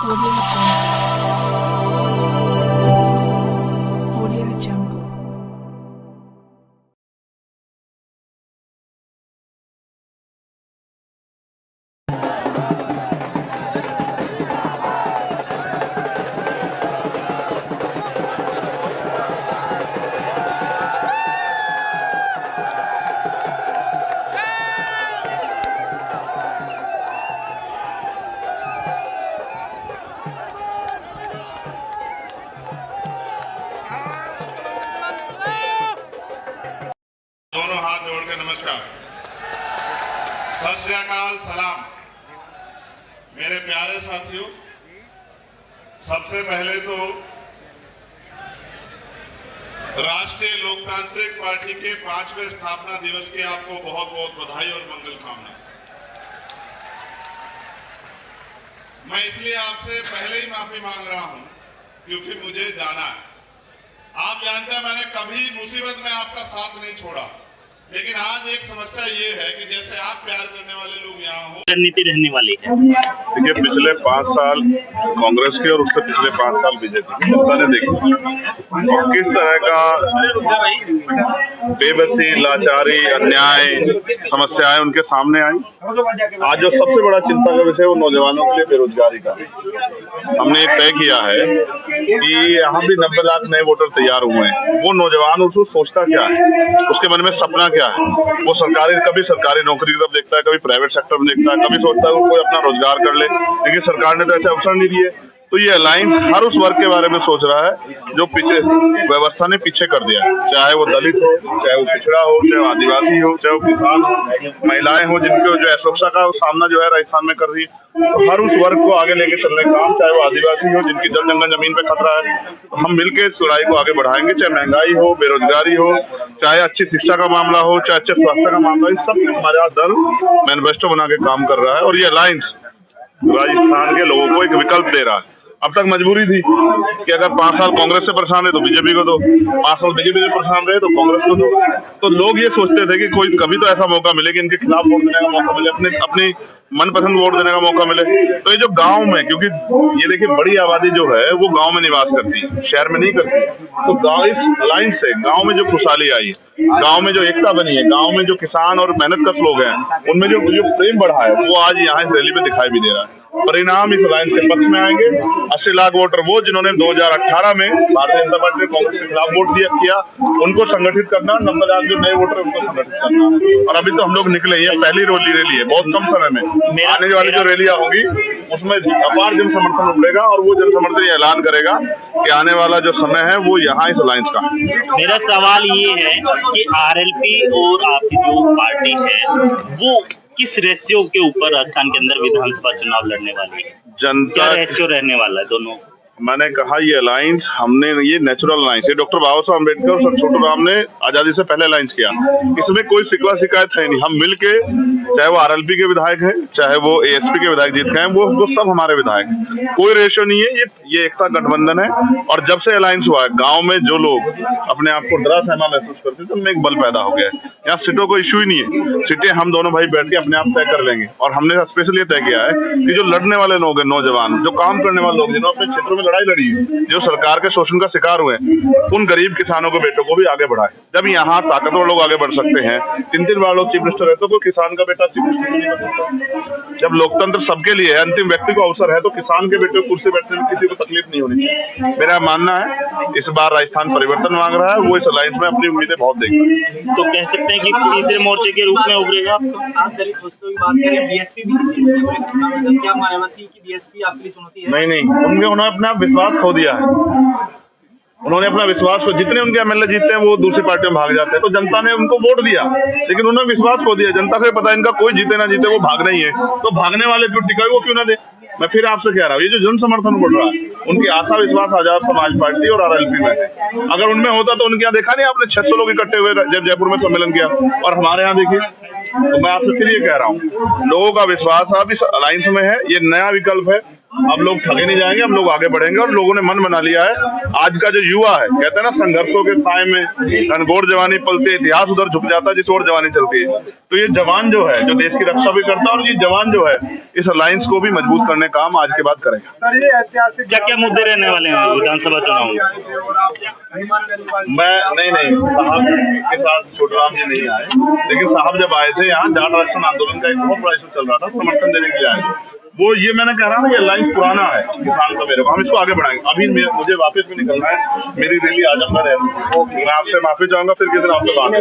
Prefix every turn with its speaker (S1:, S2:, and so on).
S1: Audio Jungle. Audio Jungle.
S2: दोनों हाथ जोड़ के नमस्कार, सत श्री अकाल, सलाम। मेरे प्यारे साथियों, सबसे पहले तो राष्ट्रीय लोकतांत्रिक पार्टी के 5वें स्थापना दिवस की आपको बहुत बहुत बधाई और मंगल कामना। मैं इसलिए आपसे पहले ही माफी मांग रहा हूं क्योंकि मुझे जाना है। आप जानते हैं मैंने कभी मुसीबत में आपका साथ नहीं छोड़ा, लेकिन आज एक समस्या ये है कि जैसे आप प्यार करने वाले लोग यहाँ हो,
S3: रणनीति रहने वाली है।
S2: देखिए पिछले 5 साल कांग्रेस के और उससे पिछले 5 साल बीजेपी की जनता ने देखा और किस तरह का बेबसी, लाचारी, अन्याय, समस्याएं उनके सामने आई। आज जो सबसे बड़ा चिंता का विषय है वो नौजवानों के लिए बेरोजगारी का। हमने तय किया है कि यहाँ भी 90 लाख नए वोटर तैयार हुए हैं। वो नौजवान उसको सोचता क्या है, उसके मन में सपना क्या है, वो कभी सरकारी नौकरी की तरफ देखता है, कभी प्राइवेट सेक्टर में देखता है, कभी सोचता है वो कोई अपना रोजगार कर ले, लेकिन सरकार ने तो ऐसे अवसर नहीं दिए। तो ये अलायंस हर उस वर्ग के बारे में सोच रहा है जो पीछे व्यवस्था ने पीछे कर दिया है, चाहे वो दलित हो, चाहे वो पिछड़ा हो, चाहे वो आदिवासी हो, चाहे वो किसान हो, महिलाएं हो, जिनको जो असुरक्षा का सामना जो है राजस्थान में कर रही है। तो हर उस वर्ग को आगे लेके चलने का काम, चाहे वो आदिवासी हो जिनकी जल जंगल जमीन पे खतरा है, तो हम मिलकर इस लड़ाई को आगे बढ़ाएंगे। चाहे महंगाई हो, बेरोजगारी हो, चाहे अच्छी शिक्षा का मामला हो, चाहे अच्छे स्वास्थ्य का मामला हो, इस सब हमारा दल मैनिफेस्टो बना के काम कर रहा है। और ये अलायंस राजस्थान के लोगों को एक विकल्प दे रहा है। अब तक मजबूरी थी कि अगर 5 साल कांग्रेस से परेशान है तो बीजेपी को दो, 5 साल बीजेपी से परेशान रहे तो कांग्रेस को दो। तो लोग ये सोचते थे कि कोई कभी तो ऐसा मौका मिले कि इनके खिलाफ वोट देने का मौका मिले, अपनी मनपसंद वोट देने का मौका मिले। तो ये जो गांव में, क्योंकि ये देखिए बड़ी आबादी जो है वो गांव में निवास करती है, शहर में नहीं करती, तो गांव इस अलायंस से गांव में जो खुशहाली आई, गांव में जो एकता बनी है, गांव में जो किसान और मेहनतकश लोग हैं उनमें जो प्रेम बढ़ा है, वो आज यहाँ इस रैली में दिखाई भी दे रहा है। परिणाम इस अलायंस के पक्ष में आएंगे। 80 लाख वोटर वो जिन्होंने 2018 में भारतीय जनता पार्टी ने कांग्रेस के खिलाफ वोट किया, उनको संगठित करना, 90 लाख जो नए वोटर उनको संगठित करना। और अभी तो हम लोग निकले, ये पहली रैली है, बहुत कम समय में आने वाली जो रैलियां होंगी उसमें अपार जन समर्थन उमड़ेगा और वो जन समर्थन ये ऐलान करेगा कि आने वाला जो समय है वो यहाँ इस अलायंस का।
S3: मेरा सवाल ये है कि आरएलपी और आपकी जो पार्टी है वो किस रेशियो के ऊपर राजस्थान के अंदर विधानसभा चुनाव लड़ने वाली है? क्या रेशियो रहने वाला है दोनों?
S2: मैंने कहा ये अलायंस हमने, ये नेचुरल अलायंस, ये डॉक्टर बाबा साहब अम्बेडकर और सर छोटू राम ने आजादी से पहले अलायंस किया। इसमें कोई शिकवा शिकायत है नहीं। हम मिलके, चाहे वो आरएलपी के विधायक हैं, चाहे वो एएसपी के विधायक जीत गए हैं, वो सब हमारे विधायक, कोई रेशियो नहीं है। ये एकता गठबंधन है। और जब से अलायंस हुआ है, गाँव में जो लोग अपने आप को डरा सहमा महसूस करते थे, उनमें एक बल पैदा हो गया है। यहाँ सीटों को इश्यू ही नहीं है, सीटें हम दोनों भाई बैठ के अपने आप तय कर लेंगे। और हमने स्पेशली तय किया है कि जो लड़ने वाले लोग हैं, नौजवान जो काम करने वाले लोग, जिन्होंने अपने क्षेत्रों में लड़ाई लड़ी है, जो सरकार के शोषण का शिकार हुए, उन गरीब किसानों के बेटों को भी आगे बढ़ाए। जब यहाँ ताकतवर लोग आगे बढ़ सकते हैं, 3-3 बार लोग चीफ मिनिस्टर रहते, तो किसान का बेटा चीफ मिनिस्टर नहीं बन सकता। जब लोकतंत्र सबके लिए है, अंतिम व्यक्ति को अवसर है, तो किसान के बेटे कुर्सी बैठने में किसी को तकलीफ नहीं होनी चाहिए। मेरा मानना है इस बार राजस्थान परिवर्तन मांग रहा है, वो इस अलायंस में अपनी उम्मीदें बहुत देगा।
S3: तो कह सकते हैं कि तीसरे मोर्चे के रूप में उभरेगा।
S4: आप दलित वस्तुओं की बात करें, बीएसपी भी क्या मायावती की बीएसपी आपके लिए चुनौती है?
S2: नहीं, उन्होंने अपना विश्वास खो दिया है। उन्होंने अपना विश्वास को, जितने उनके एमएलए जीतते हैं वो दूसरी पार्टियों में भाग जाते हैं। तो जनता ने उनको वोट दिया, लेकिन उन्होंने विश्वास खो दिया। जनता को पता है इनका कोई जीते ना जीते वो भागना ही है, तो भागने वाले क्यों टिकाए, वो क्यों ना दे। मैं फिर आपसे कह रहा हूँ, ये जो जन समर्थन बढ़ रहा है, उनकी आशा विश्वास आजाद समाज पार्टी और आरएलपी में है। अगर उनमें होता तो उनके यहाँ देखा नहीं आपने 600 लोग इकट्ठे हुए जब जयपुर में सम्मेलन किया, और हमारे यहाँ देखिए तो मैं आपसे फिर ये कह रहा हूँ, लोगों का विश्वास अब इस अलायंस में है, ये नया विकल्प है। अब लोग ठगे नहीं जाएंगे, हम लोग आगे बढ़ेंगे और लोगों ने मन बना लिया है। आज का जो युवा है, कहते हैं ना, संघर्षों के साए में घनघोर जवानी पलती है, इतिहास उधर झुक जाता है जिस ओर जवानी चलती है। तो ये जवान जो है, जो देश की रक्षा भी करता है, और ये जवान जो है इस अलायंस को भी मजबूत करने का काम आज के बाद करेगा।
S4: सर, ये ऐतिहासिक
S3: क्या क्या मुद्दे रहने वाले हैं विधानसभा चुनाव में?
S2: मैं नहीं साहब के साथ छोटराम जी नहीं आए, लेकिन साहब जब आए थे यहाँ, जाट आरक्षण आंदोलन का एक बहुत बड़ा इशू चल रहा था, समर्थन देने के लिए आए थे। वो ये मैंने कह रहा हूँ, ये लाइन पुराना है किसान का मेरे को, हम इसको आगे बढ़ाएंगे। अभी मुझे वापस भी निकलना है, मेरी रैली आजमगढ़ है, मैं आपसे माफी चाहूंगा, फिर किसी दिन आपसे बात